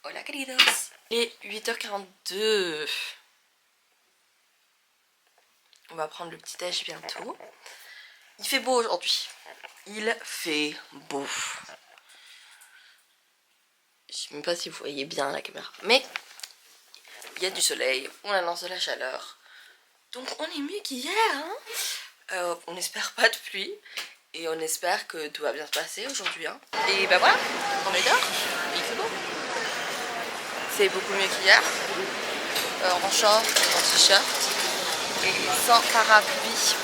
Hola queridos. Il est 8h42. On va prendre le petit déj bientôt. Il fait beau aujourd'hui. Il fait beau. Je sais même pas si vous voyez bien la caméra. Mais il y a du soleil. On annonce de la chaleur. Donc on est mieux qu'hier. Hein, on espère pas de pluie. Et on espère que tout va bien se passer aujourd'hui. Hein. Et bah voilà, on est dehors. Il fait beau. C'est beaucoup mieux qu'hier. En short, en t-shirt. Et sans parapluie.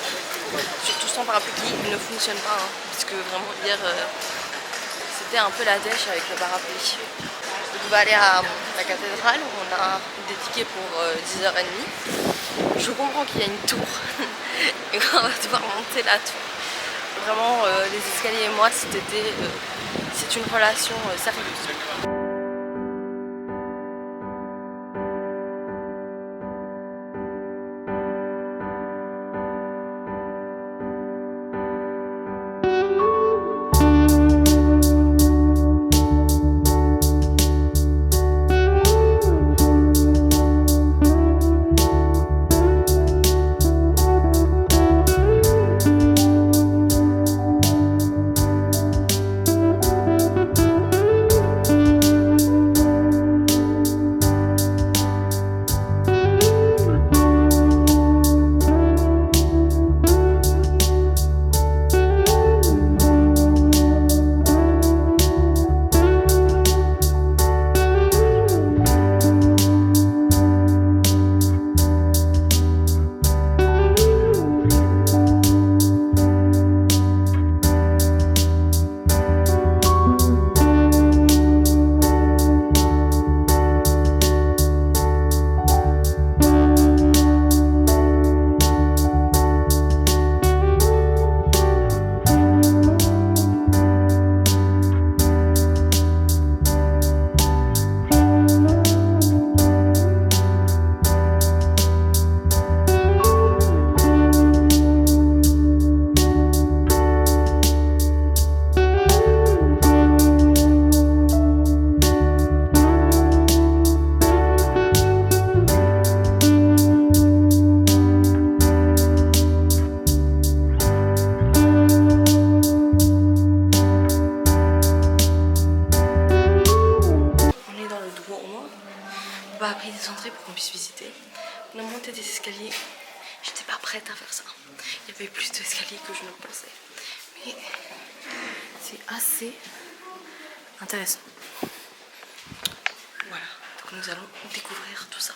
Surtout sans parapluie qui ne fonctionne pas. Hein, parce que vraiment hier, c'était un peu la dèche avec le parapluie. Donc on va aller à la cathédrale. On a des tickets pour 10h30. Je comprends qu'il y a une tour. Et qu'on va devoir monter la tour. Vraiment, les escaliers et moi, cet été, c'est une relation sérieuse. On a pris des entrées pour qu'on puisse visiter. On a monté des escaliers. J'étais pas prête à faire ça. Il y avait plus d'escaliers que je ne pensais. Mais c'est assez intéressant. Voilà, donc nous allons découvrir tout ça.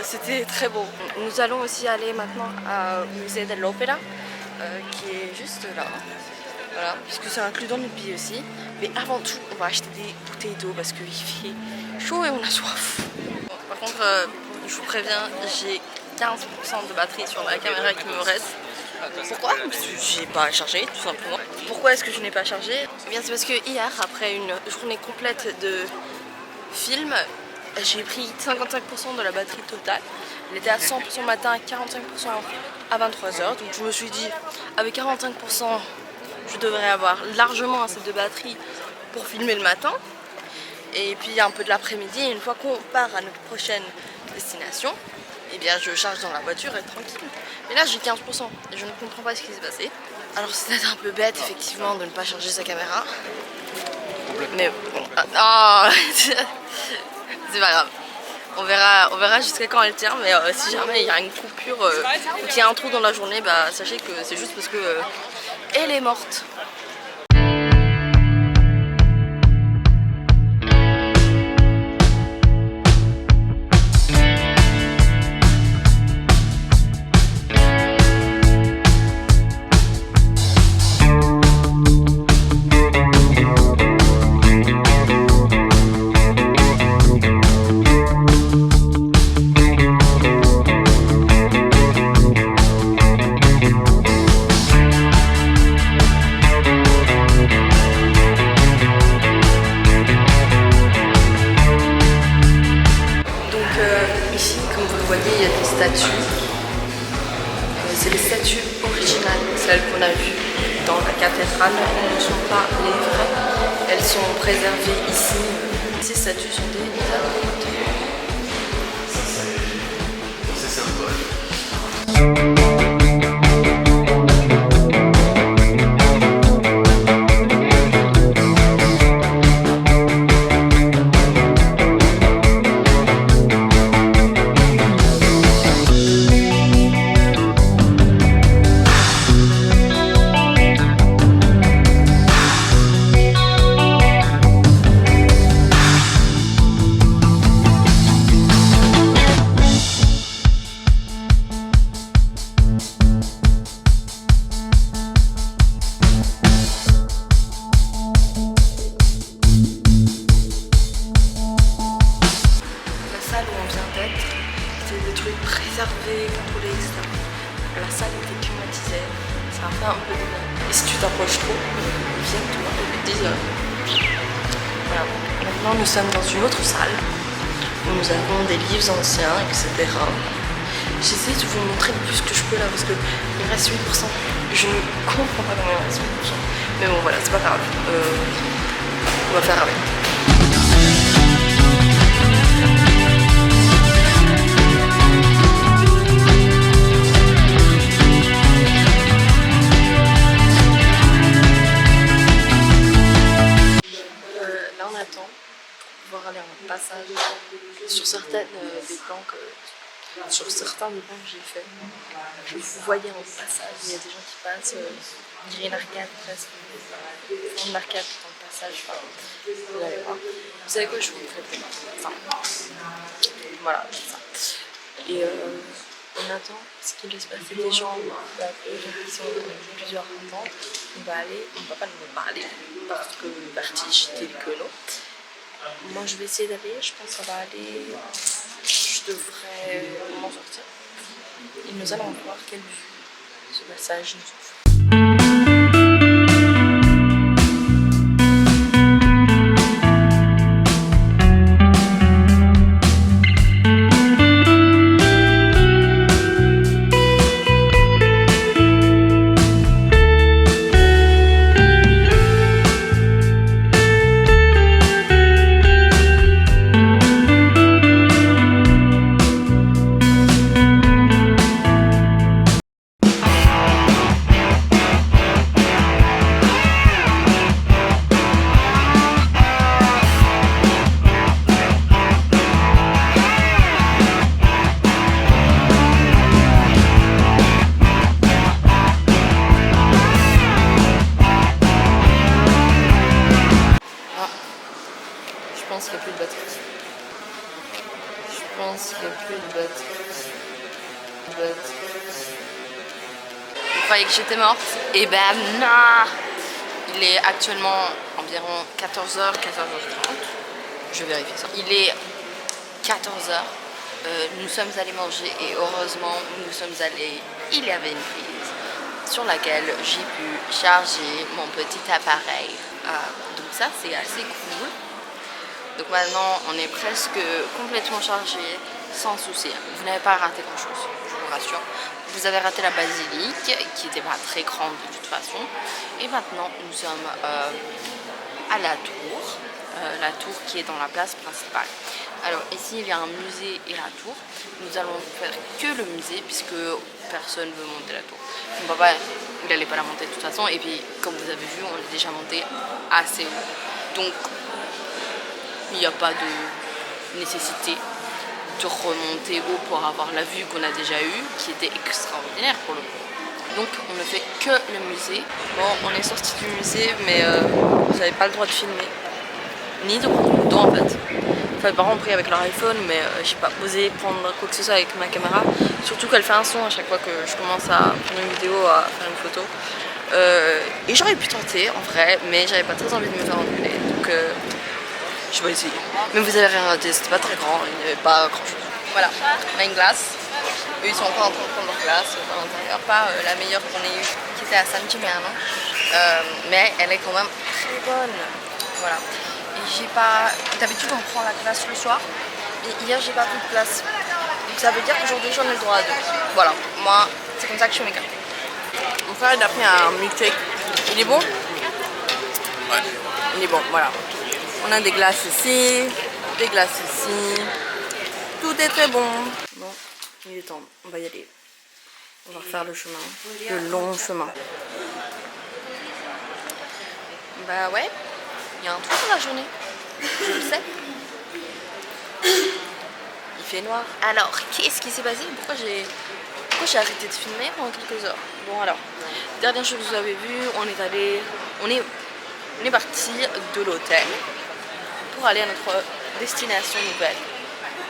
C'était très beau. Nous allons aussi aller maintenant au musée de l'Opéra, qui est juste là. Voilà, puisque c'est inclus dans notre billet aussi. Mais avant tout, on va acheter des bouteilles d'eau parce qu'il fait chaud et on a soif. Bon, par contre, je vous préviens, j'ai 15% de batterie sur la caméra qui me reste. Pourquoi? Parce que j'ai pas chargé, tout simplement. Pourquoi est-ce que je n'ai pas chargé? Eh bien, c'est parce que hier, après une journée complète de film, j'ai pris 55% de la batterie totale. Elle était à 100% matin, 45% à 23h. Donc je me suis dit, avec 45%, je devrais avoir largement assez de batterie pour filmer le matin. Et puis un peu de l'après-midi, une fois qu'on part à notre prochaine destination, eh bien je charge dans la voiture et tranquille. Mais là j'ai 15% et je ne comprends pas ce qui s'est passé. Alors c'est un peu bête effectivement de ne pas charger sa caméra. Mais bon, c'est pas grave. On verra jusqu'à quand elle tient, mais si jamais il y a une coupure ou qu'il y a un trou dans la journée, bah sachez que c'est juste parce que elle est morte. C'est les statues originales, celles qu'on a vues dans la cathédrale. Elles ne sont pas les vraies, elles sont préservées ici. Ces statues sont des apôtres. C'est symbole. Préservé, contrôlé, etc. La salle était climatisée, ça a fait un peu de bien. Et si tu t'approches trop, viens-toi depuis 10 heures. Voilà. Maintenant nous sommes dans une autre salle où nous avons des livres anciens, etc. J'essaie de vous montrer le plus que je peux là parce que il reste 8%. Je ne comprends pas comment il reste 8%. Mais bon voilà, c'est pas grave. On va faire avec. Aller en passage sur certaines des plans sur certains des plans que j'ai fait. Vous voyez en passage, il y a des gens qui passent, on dirait une arcade presque, une arcade dans le passage. Enfin, vous allez voir. Vous savez quoi, je vous ferai ça. Voilà, c'est ça. Et on attend ce qu'il laisse passer des gens qui sont plusieurs attentes. On va aller, on ne va pas nous parler parce que vertige tel que nous. Moi je vais essayer d'aller, je pense que ça va aller, je devrais m'en sortir. Et nous allons voir quelle vue ce passage nous offre. Vous croyez que j'étais morte? Et ben non. Il est actuellement environ 14h, 14h30. Je vérifie ça. Il est 14h. Nous sommes allés manger et heureusement nous sommes allés. Il y avait une prise sur laquelle j'ai pu charger mon petit appareil. Donc ça c'est assez cool. Donc maintenant on est presque complètement chargé sans souci. Vous n'avez pas raté grand chose, je vous rassure. Vous avez raté la basilique qui n'était pas très grande de toute façon. Et maintenant nous sommes à la tour qui est dans la place principale. Alors ici il y a un musée et la tour. Nous allons faire que le musée puisque personne ne veut monter la tour. Mon papa il n'allait pas la monter de toute façon et puis comme vous avez vu on est déjà monté assez haut. Donc il n'y a pas de nécessité de remonter haut pour avoir la vue qu'on a déjà eue qui était extraordinaire pour le coup. Donc on ne fait que le musée. Bon on est sorti du musée mais j'avais pas le droit de filmer. Ni de prendre une photo en fait. Enfin, mes parents ont pris avec leur iPhone, mais j'ai pas osé prendre quoi que ce soit avec ma caméra. Surtout qu'elle fait un son à chaque fois que je commence à prendre une vidéo, à faire une photo. Et j'aurais pu tenter en vrai, mais j'avais pas très envie de me faire engueuler. Donc je vais essayer. Mais vous avez rien raté, c'était pas très grand, il n'y avait pas grand chose. Voilà, on a une glace. Eux ils sont encore en train de prendre leur glace à l'intérieur. Pas la meilleure qu'on ait eue, qui était à San Gimignano. Mais elle est quand même très bonne. Voilà. J'ai pas. D'habitude on prend la glace le soir, et hier j'ai pas pris de place. Donc ça veut dire qu'aujourd'hui j'en ai le droit à 2. Voilà, moi c'est comme ça que je fais mes cartes. Mon frère il a pris un milkshake. Il est bon? Ouais. Il est bon, voilà. On a des glaces ici, des glaces ici. Tout est très bon. Bon, il est temps, on va y aller. On va refaire le chemin, le long chemin. Bah ouais. Il y a un trou dans la journée, je le sais. Il fait noir. Alors, qu'est-ce qui s'est passé? Pourquoi j'ai arrêté de filmer pendant quelques heures? Bon alors, dernière chose que vous avez vu, on est parti de l'hôtel pour aller à notre destination nouvelle,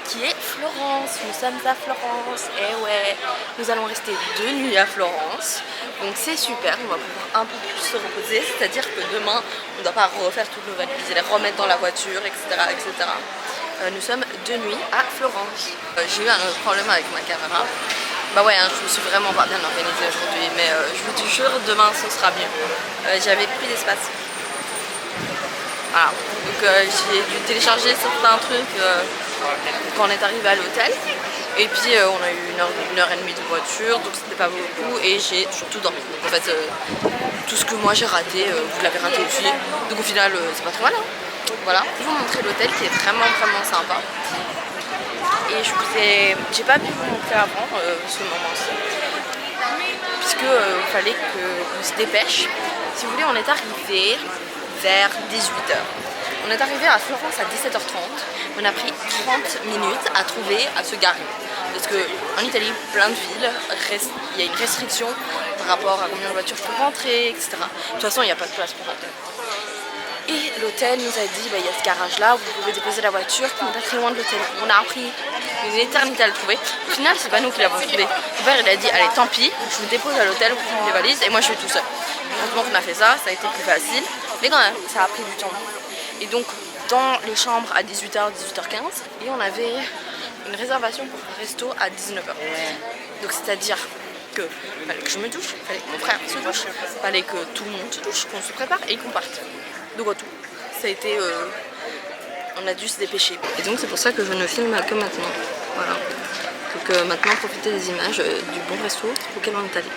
qui est Florence. Nous sommes à Florence, et ouais, nous allons rester 2 nuits à Florence. Donc c'est super, on va pouvoir un peu plus se reposer, c'est-à-dire que demain on ne doit pas refaire toutes nos valises et les remettre dans la voiture, etc. etc. Nous sommes 2 nuits à Florence. J'ai eu un autre problème avec ma caméra. Bah ouais, hein, je me suis vraiment pas bien organisée aujourd'hui, mais je vous jure, demain ce sera mieux. J'avais plus d'espace. Voilà, donc j'ai dû télécharger certains trucs quand on est arrivé à l'hôtel. Et puis on a eu une heure et demie de voiture, donc c'était pas beaucoup et j'ai surtout dormi. Donc, en fait, tout ce que moi j'ai raté, vous l'avez raté aussi. Donc au final, c'est pas trop mal. Hein. Voilà, je vais vous montrer l'hôtel qui est vraiment sympa. Et j'ai pas pu vous montrer avant ce moment-ci, puisque il fallait qu'on se dépêche. Si vous voulez, on est arrivé vers 18h. On est arrivé à Florence à 17h30. On a pris 30 minutes à trouver, à se garer. Parce qu'en Italie, plein de villes, il y a une restriction par rapport à combien de voitures peuvent rentrer, etc. De toute façon, il n'y a pas de place pour rentrer. Et l'hôtel nous a dit, bah, il y a ce garage-là, vous pouvez déposer la voiture, qui n'est pas très loin de l'hôtel. On a pris une éternité à le trouver. Au final, c'est pas nous qui l'avons trouvé. Mon père, il a dit, allez, tant pis, je vous dépose à l'hôtel, vous prenez les valises, et moi je suis tout seul. Heureusement qu'on a fait ça, ça a été plus facile. Mais quand même, ça a pris du temps. Et donc, dans les chambres à 18h, 18h15, et on avait une réservation pour un resto à 19h. Donc, c'est-à-dire que fallait que je me douche, fallait que mon frère se douche, fallait que tout le monde se douche, qu'on se prépare et qu'on parte. Donc, tout. Ça a été... on a dû se dépêcher. Et donc, c'est pour ça que je ne filme que maintenant. Voilà. Donc, maintenant, profitez des images du bon resto auquel on est allé.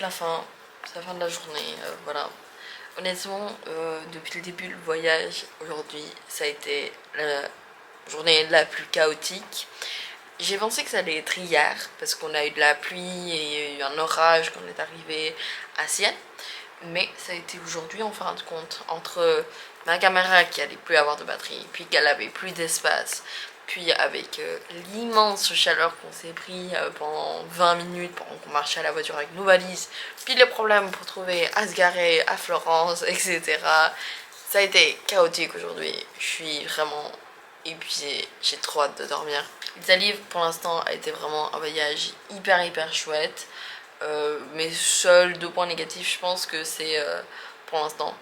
la fin. C'est la fin de la journée, voilà. Honnêtement, depuis le début du voyage, aujourd'hui, ça a été la journée la plus chaotique. J'ai pensé que ça allait être hier, parce qu'on a eu de la pluie et il y a eu un orage quand on est arrivé à Sienne. Mais ça a été aujourd'hui en fin de compte, entre ma caméra qui allait plus avoir de batterie, puis qu'elle avait plus d'espace, puis avec l'immense chaleur qu'on s'est pris pendant 20 minutes pendant qu'on marchait à la voiture avec nos valises, puis les problèmes pour trouver à se garer à Florence, etc. Ça a été chaotique aujourd'hui. Je suis vraiment épuisée, j'ai trop hâte de dormir. L'Italie pour l'instant a été vraiment un voyage hyper chouette. Mes seuls 2 points négatifs, je pense que c'est pour l'instant,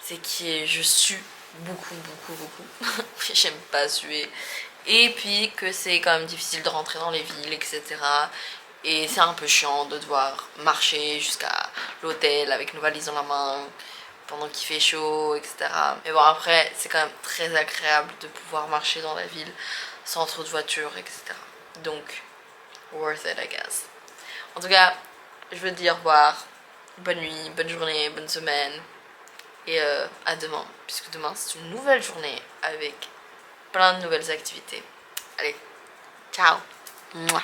c'est que je sue beaucoup. J'aime pas suer. Et puis que c'est quand même difficile de rentrer dans les villes, etc. Et c'est un peu chiant de devoir marcher jusqu'à l'hôtel avec nos valises dans la main pendant qu'il fait chaud, etc. Mais bon, après, c'est quand même très agréable de pouvoir marcher dans la ville sans trop de voitures, etc. Donc, worth it, I guess. En tout cas, je veux te dire au revoir, bonne nuit, bonne journée, bonne semaine, et à demain, puisque demain c'est une nouvelle journée avec plein de nouvelles activités. Allez, ciao. Mouah.